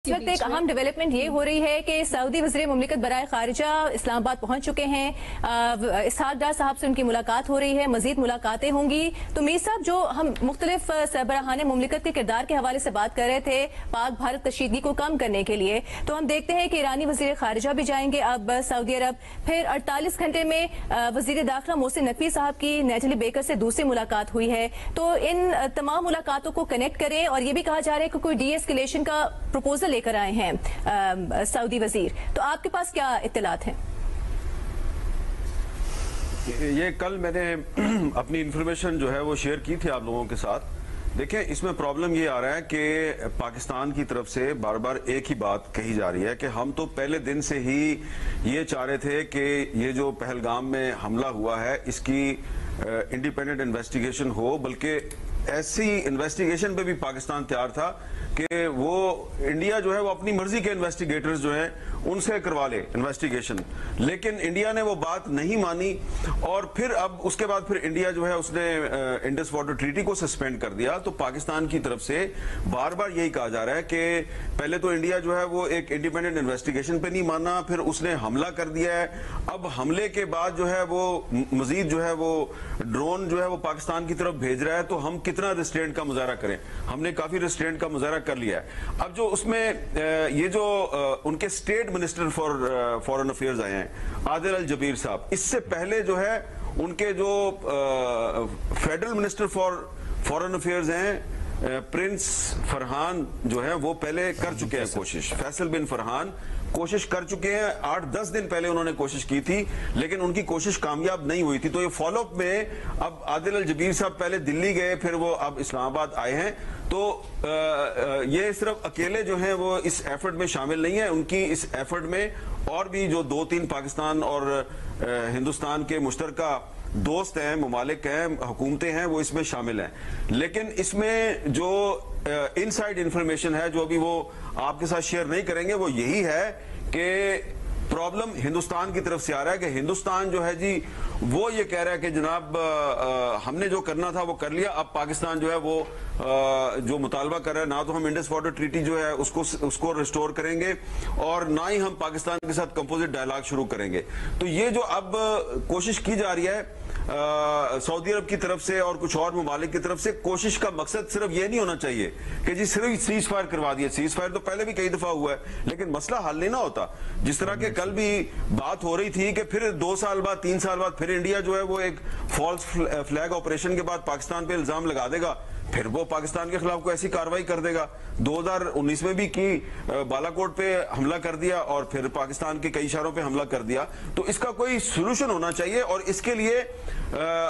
इस वक्त एक अहम डेवलपमेंट ये हो रही है कि सऊदी वज़ीर मुमलिकत बराए खारिजा इस्लामाबाद पहुंच चुके हैं। इसहाक डार साहब से उनकी मुलाकात हो रही है, मजीद मुलाकातें होंगी। तो मीर साहब, जो हम मुख्तलिफ सरबराहान मुमलिकत के किरदार के हवाले से बात कर रहे थे पाक भारत कशीदगी को कम करने के लिए, तो हम देखते हैं कि ईरानी वज़ीर खारिजा भी जाएंगे अब सऊदी अरब। फिर 48 घंटे में वज़ीर दाखिला मोहसिन नकवी साहब की नेटली बेकर से दूसरी मुलाकात हुई है। तो इन तमाम मुलाकातों को कनेक्ट करें, और ये भी कहा जा रहा है कि कोई डी एस्केलेशन का प्रपोजल लेकर आए हैं सऊदी वजीर। तो आपके पास क्या इत्तलात हैं? ये कल मैंने अपनी इंफॉर्मेशन जो है वो शेयर की थी आप लोगों के साथ। देखें, इसमें प्रॉब्लम ये आ रहा है कि पाकिस्तान की तरफ से बार बार एक ही बात कही जा रही है कि हम तो पहले दिन से ही ये चाह रहे थे कि ये जो पहलगाम में हमला हुआ है इसकी इंडिपेंडेंट इन्वेस्टिगेशन हो, बल्कि ऐसी इन्वेस्टिगेशन पे भी पाकिस्तान तैयार था कि वो इंडिया जो है वो अपनी मर्जी के इन्वेस्टिगेटर्स जो हैं उनसे करवा ले इन्वेस्टिगेशन, लेकिन इंडिया ने वो बात नहीं मानी। और फिर अब उसके बाद फिर इंडिया जो है उसने इंडस वाटर ट्रीटी को सस्पेंड कर दिया। तो पाकिस्तान की तरफ से बार बार यही कहा जा रहा है कि पहले तो इंडिया जो है वो एक इंडिपेंडेंट इन्वेस्टिगेशन पे नहीं माना, फिर उसने हमला कर दिया है। अब हमले के बाद जो है वो मजीद जो है वो ड्रोन जो है वो पाकिस्तान की तरफ भेज रहा है। तो हम कितना रिस्ट्रेंट का मुजाहरा करें? हमने काफी रिस्ट्रेंट का मुजाहरा कर लिया है। अब जो उसमें ये जो उनके state minister for foreign affairs आए हैं आदिल अल जबीर साहब, इससे पहले जो है उनके जो federal minister for foreign affairs हैं प्रिंस फरहान जो है वो पहले कर चुके हैं कोशिश। फैसल बिन फरहान कोशिश कर चुके हैं, 8-10 दिन पहले उन्होंने कोशिश की थी, लेकिन उनकी कोशिश कामयाब नहीं हुई थी। तो ये फॉलोअप में अब आदिल अल जबीर साहब पहले दिल्ली गए, फिर वो अब इस्लामाबाद आए हैं। तो ये सिर्फ अकेले जो हैं वो इस एफर्ट में शामिल नहीं है, उनकी इस एफर्ट में और भी जो 2-3 पाकिस्तान और हिंदुस्तान के मुश्तरका दोस्त हैं, ममालिक हैं, हुकूमतें हैं, वो इसमें शामिल हैं। लेकिन इसमें जो इनसाइड इंफॉर्मेशन है जो अभी वो आपके साथ शेयर नहीं करेंगे, वो यही है कि प्रॉब्लम हिंदुस्तान की तरफ से आ रहा है कि हिंदुस्तान जो है जी वो ये कह रहा है कि जनाब हमने जो करना था वो कर लिया। अब पाकिस्तान जो है वो जो मुतालबा कर रहा है, ना तो हम इंडस वाटर ट्रीटी जो है उसको रिस्टोर करेंगे और ना ही हम पाकिस्तान के साथ कंपोजिट डायलॉग शुरू करेंगे। तो ये जो अब कोशिश की जा रही है सऊदी अरब की तरफ से और कुछ और ममालिक की तरफ से, कोशिश का मकसद सिर्फ ये नहीं होना चाहिए कि जी सिर्फ सीज फायर करवा दिए। सीज फायर तो पहले भी कई दफा हुआ है, लेकिन मसला हल नहीं ना होता। जिस तरह के कल भी बात हो रही थी कि फिर 2 साल बाद 3 साल बाद फिर इंडिया जो है वो एक फॉल्स फ्लैग ऑपरेशन के बाद पाकिस्तान पे इल्जाम लगा देगा, फिर वो पाकिस्तान के खिलाफ कोई ऐसी कार्रवाई कर देगा। 2019 में भी की, बालाकोट पे हमला कर दिया और फिर पाकिस्तान के कई शहरों पे हमला कर दिया। तो इसका कोई सोल्यूशन होना चाहिए, और इसके लिए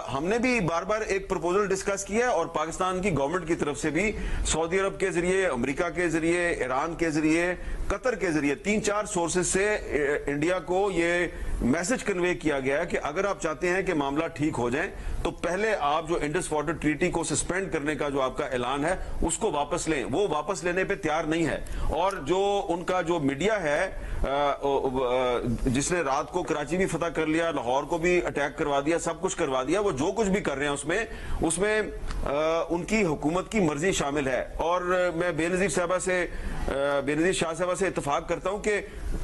हमने भी बार बार एक प्रपोजल डिस्कस किया है, और पाकिस्तान की गवर्नमेंट की तरफ से भी सऊदी अरब के जरिए, अमेरिका के जरिए, ईरान के जरिए, कतर के जरिए 3-4 सोर्सेज से इंडिया को ये मैसेज कन्वे किया गया है कि अगर आप चाहते हैं कि मामला ठीक हो जाए तो पहले आप जो इंडस वाटर ट्रीटी को सस्पेंड करने का जो आपका ऐलान है उसको वापस लें। वो वापस लेने पे तैयार नहीं है। और जो उनका जो मीडिया है जिसने रात को कराची भी फतह कर लिया, लाहौर को भी अटैक करवा दिया, सब कुछ करवा दिया, वो जो कुछ भी कर रहे हैं उसमें उनकी हुकूमत की मर्जी शामिल है। और मैं बेनजीर शाह साहबा से इत्तेफाक करता हूं कि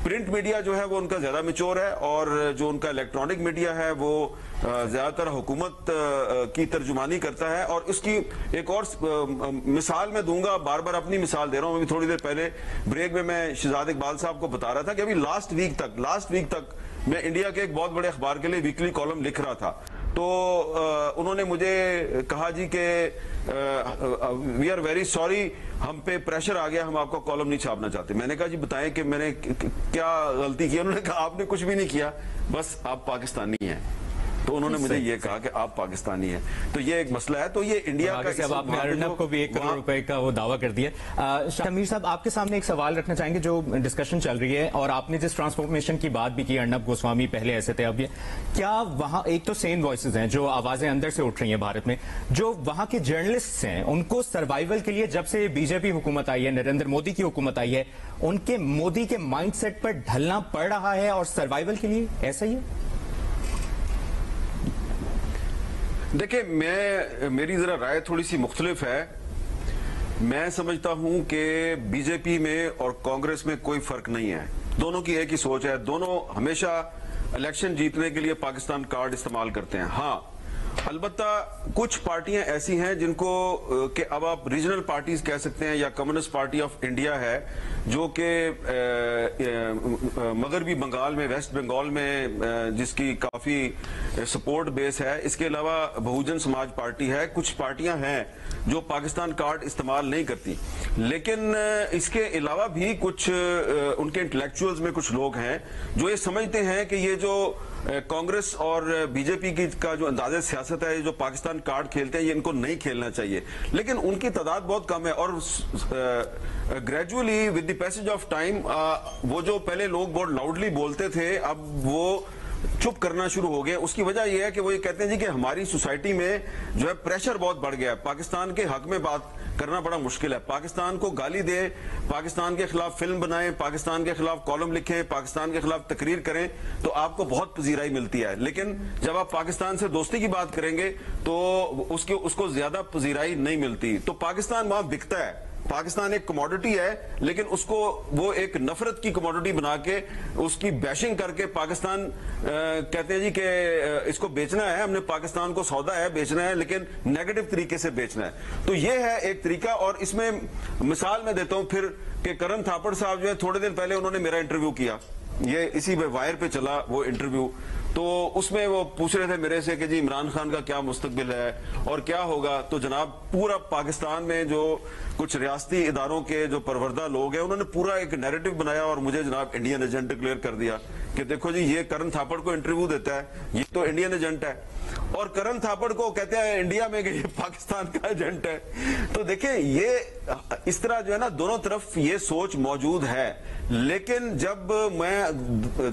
प्रिंट मीडिया जो है वो उनका ज्यादा मैच्योर है, और जो उनका इलेक्ट्रॉनिक मीडिया है वो ज्यादातर हुकूमत की तर्जुमानी करता है। और उसकी एक और मिसाल मैं दूंगा, बार बार अपनी मिसाल दे रहा हूं। अभी थोड़ी देर पहले ब्रेक में मैं शहजाद इकबाल साहब को बता रहा था कि अभी लास्ट वीक तक मैं इंडिया के एक बहुत बड़े अखबार के लिए वीकली कॉलम लिख रहा था। तो उन्होंने मुझे कहा जी कि वी आर वेरी सॉरी, हम पे प्रेशर आ गया, हम आपका कॉलम नहीं छापना चाहते। मैंने कहा जी बताएं कि मैंने क्या गलती की? उन्होंने कहा आपने कुछ भी नहीं किया, बस आप पाकिस्तानी हैं। तो उन्होंने मुझे ये कहा कि आप पाकिस्तानी हैं। तो ये एक मसला है। तो ये इंडिया का, अब आपने अर्नब को भी 1 करोड़ रुपए का वो दावा कर दिया। शमीर साहब, आपके सामने एक सवाल रखना चाहेंगे। जो डिस्कशन चल रही है और आपने जिस ट्रांसफॉर्मेशन की बात भी की, अर्नब गोस्वामी पहले ऐसे थे, अब ये क्या वहां एक तो सेम वॉइसेस हैं जो आवाजें अंदर से उठ रही हैं भारत में, जो वहां के जर्नलिस्ट हैं उनको सर्वाइवल के लिए, जब से बीजेपी हुकूमत आई है, नरेंद्र मोदी की हुकूमत आई है, उनके मोदी के माइंडसेट पर ढलना पड़ रहा है और सर्वाइवल के लिए ऐसा ही है? देखिए, मेरी जरा राय थोड़ी सी मुख्तलिफ है میں سمجھتا ہوں کہ بی جے پی میں اور کانگریس میں کوئی فرق نہیں ہے، دونوں کی ایک ہی سوچ ہے، دونوں ہمیشہ الیکشن جیتنے کے لیے پاکستان کارڈ استعمال کرتے ہیں۔ ہاں البتہ کچھ پارٹیاں ایسی ہیں جن کو کہ اب آپ ریجنل پارٹیز کہہ سکتے ہیں یا کمیونسٹ پارٹی آف انڈیا ہے جو کہ مغربی بنگال میں، ویسٹ بنگال میں جس کی کافی سپورٹ بیس ہے، اس کے علاوہ بہوجن سماج پارٹی ہے، کچھ پارٹیاں ہیں جو پاکستان کارڈ استعمال نہیں کرتی، لیکن اس کے علاوہ بھی کچھ ان کے انٹلیکچوئلز میں کچھ لوگ ہیں جو یہ سمجھتے ہیں کہ یہ جو کانگریس اور بی جے پی کا جو انداز سیاست ہے، جو پاکستان کارڈ کھیلتے ہیں، یہ ان کو نہیں کھیلنا چاہیے، لیکن ان کی تعداد بہت کم ہے اور gradually with the passage of time وہ جو پہلے لوگ بہت لاؤڈلی بولتے تھے اب وہ چپ کرنا شروع ہو گئے۔ اس کی وجہ یہ ہے کہ وہ یہ کہتے ہیں جی کہ ہماری سوسائٹی میں جو ہے پریشر بہت بڑھ گیا ہے، پاکستان کے حق میں بات کرنا بڑا مشکل ہے، پاکستان کو گالی دے، پاکستان کے خلاف فلم بنائیں، پاکستان کے خلاف کالم لکھیں، پاکستان کے خلاف تقریر کریں تو آپ کو بہت پذیرائی ملتی ہے، لیکن جب آپ پاکستان سے دوستی کی بات کریں گے تو اس کو زیادہ پذیرائی نہیں ملتی۔ تو پاکستان وہاں بکتا ہے، پاکستان ایک کموڈٹی ہے، لیکن اس کو وہ ایک نفرت کی کموڈٹی بنا کے اس کی بیشنگ کر کے پاکستان کہتے ہیں جی کہ اس کو بیچنا ہے، ہم نے پاکستان کو سودا ہے بیچنا ہے، لیکن نیگیٹو طریقے سے بیچنا ہے۔ تو یہ ہے ایک طریقہ، اور اس میں مثال میں دیتا ہوں پھر کہ کرن تھاپڑ صاحب جو ہے تھوڑے دن پہلے انہوں نے میرا انٹرویو کیا، یہ اسی وائر پہ چلا وہ انٹرویو، تو اس میں وہ پوچھ رہے تھے میرے سے کہ جی عمران خان کا کیا مستقبل ہے اور کیا ہوگا، تو جناب پورا پاکستان میں جو کچھ ریاستی اداروں کے جو پروردہ لوگ ہیں انہوں نے پورا ایک نیریٹو بنایا اور مجھے جناب انڈین ایجنٹ ڈکلیئر کر دیا کہ دیکھو جی یہ کرن تھاپڑ کو انٹرویو دیتا ہے، یہ تو انڈین ایجنٹ ہے، اور کرن تھاپڑ کو کہتے ہیں انڈیا میں کہ یہ پاکستان کا ایجنٹ ہے۔ تو دیکھیں یہ اس طرح جو ہے نا دونوں طرف یہ سوچ موجود ہے، لیکن جب میں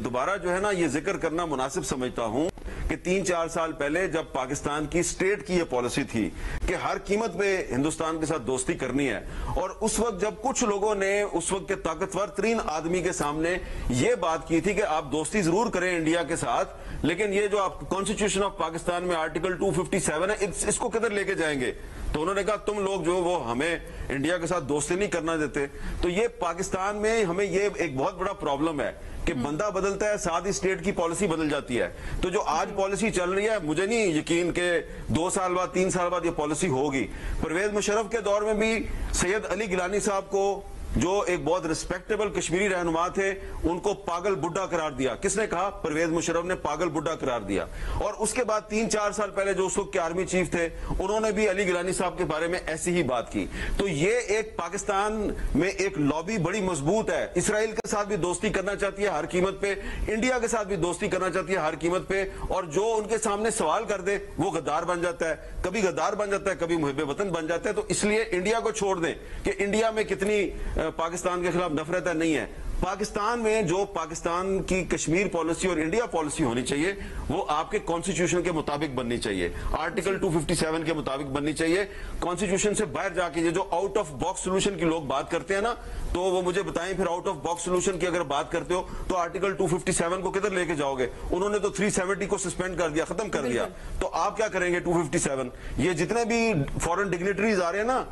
دوبارہ جو ہے نا یہ ذکر کرنا مناسب سمجھتا ہوں کہ 3-4 سال پہلے جب پاکستان کی اسٹیٹ کی یہ پالیسی تھی کہ ہر قیمت پہ ہندوستان کے ساتھ دوستی کرنی ہے، اور اس وقت جب کچھ لوگوں نے اس وقت کے طاقتور ترین آدمی کے سامنے یہ بات کی تھی کہ آپ دوستی ضرور کریں انڈیا کے ساتھ، لیکن یہ جو آپ کانسٹیٹیوشن آف پاکستان میں آرٹیکل 257 ہے اس کو کدھر لے کے جائیں گے، تو انہوں نے کہا تم لوگ جو وہ ہمیں انڈیا کے ساتھ دوستی نہیں کرنا دیتے۔ تو یہ پاکستان میں ہمیں یہ ایک بہت بڑا پرابلم ہے کہ بندہ بدلتا ہے ساتھ ہی اسٹیٹ کی پالیسی بدل جاتی ہے۔ تو جو آج پالیسی چل رہی ہے مجھے نہیں یقین کہ 2 سال بعد 3 سال بعد یہ پالیسی ہوگی۔ پرویز مشرف کے دور میں بھی سید علی گیلانی صاحب کو جو ایک بہت ریسپیکٹیبل کشمیری رہنما تھے ان کو پاگل بڈھا قرار دیا، کس نے کہا؟ پرویز مشرف نے پاگل بڈھا قرار دیا۔ اور اس کے بعد 3-4 سال پہلے جو اس وقت کے آرمی چیف تھے انہوں نے بھی علی گیلانی صاحب کے بارے میں ایسی ہی بات کی۔ تو یہ ایک پاکستان میں ایک لابی بڑی مضبوط ہے، اسرائیل کے ساتھ بھی دوستی کرنا چاہتی ہے ہر قیمت پہ، انڈیا کے ساتھ بھی دوستی کرنا چاہتی ہے ہر قیمت پہ، اور جو ان کے سامنے سوال کر دے وہ غدار بن جاتا ہے، کبھی غدار بن جاتا ہے کبھی محب وطن بن جاتا ہے۔ تو اس لیے انڈیا کو چھوڑ دیں کہ انڈیا میں کتنی پاکستان کے خلاف نفرت ہے، نہیں ہے۔ پاکستان میں جو پاکستان کی کشمیر پالیسی اور انڈیا پالیسی ہونی چاہیے وہ آپ کے کانسٹیٹیوشن کے مطابق بننی چاہیے، آرٹیکل 257 کے مطابق بننی چاہیے۔ کانسٹیٹیوشن سے باہر جا کے یہ جو آؤٹ آف باکس سولوشن کی لوگ بات کرتے ہیں نا، تو وہ مجھے بتائیں پھر آؤٹ آف باکس سولوشن کی اگر بات کرتے ہو تو آرٹیکل 257 کو کدھر لے کے جاؤ گے؟ انہوں نے تو 370 کو سسپینڈ کر دیا، ختم کر دیا، تو آپ کیا کریں گے 257؟ یہ جتنے بھی فورن ڈگنیٹریز آ رہے ہیں نا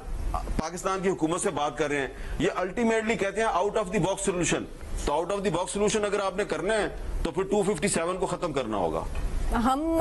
پاکستان کی حکومت سے بات کر رہے ہیں، یہ الٹیمیٹلی کہتے ہیں out of the box solution. تو out of the box solution اگر آپ نے کرنا ہے تو پھر 257 کو ختم کرنا ہوگا۔ ہم